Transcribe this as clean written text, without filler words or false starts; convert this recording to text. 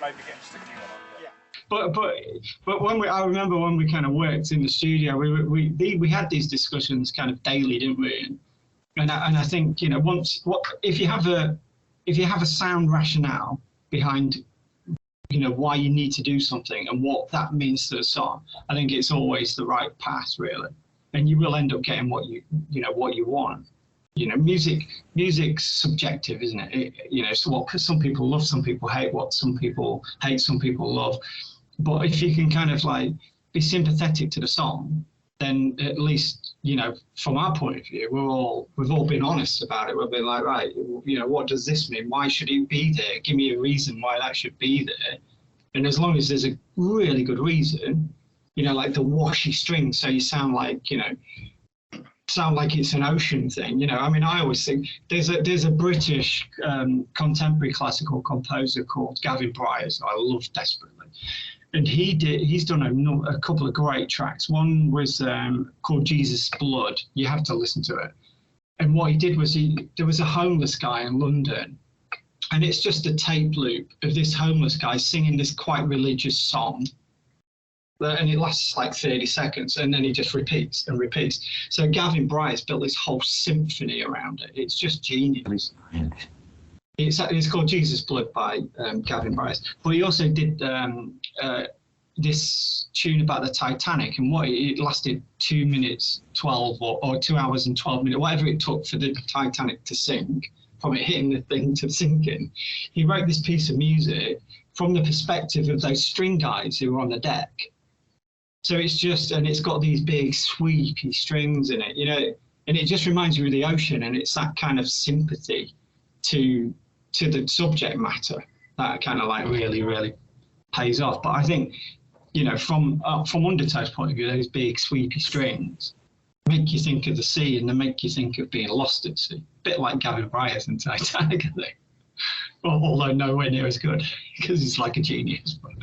maybe getting just a new one on. Yeah. But I remember when we kind of worked in the studio, we had these discussions kind of daily, didn't we? And I think, you know, if you have a sound rationale behind, you know, why you need to do something and what that means to the song, I think it's always the right path, really. And you will end up getting what you want. You know, music's subjective, isn't it? You know, so what some people love, some people hate, what some people hate, some people love. But if you can kind of like be sympathetic to the song, then at least, you know, from our point of view, we've all been honest about it. We'll be like, right, you know, what does this mean? Why should it be there? Give me a reason why that should be there. And as long as there's a really good reason, you know, like the washy strings, so you sound like, you know, sound like it's an ocean thing, you know. I mean, I always think there's a British contemporary classical composer called Gavin Bryars, who I love desperately. And he's done a couple of great tracks. One was called Jesus' Blood. You have to listen to it. And what he did was there was a homeless guy in London, and it's just a tape loop of this homeless guy singing this quite religious song. And it lasts like 30 seconds, and then he just repeats and repeats. So Gavin Bryars built this whole symphony around it. It's just genius. It's called Jesus' Blood by Gavin Bryars. But he also did this tune about the Titanic, and it lasted 2 minutes 12 or 2 hours and 12 minutes, whatever it took for the Titanic to sink, from it hitting the thing to sinking. He wrote this piece of music from the perspective of those string guys who were on the deck. So it's just, and it's got these big sweepy strings in it, you know, and it just reminds you of the ocean, and it's that kind of sympathy to the subject matter that kind of like really pays off. But I think, you know, from Undertow's point of view, those big sweepy strings make you think of the sea, and they make you think of being lost at sea. A bit like Gavin Bryars and Titanic, I think. Although nowhere near as good, because he's like a genius. But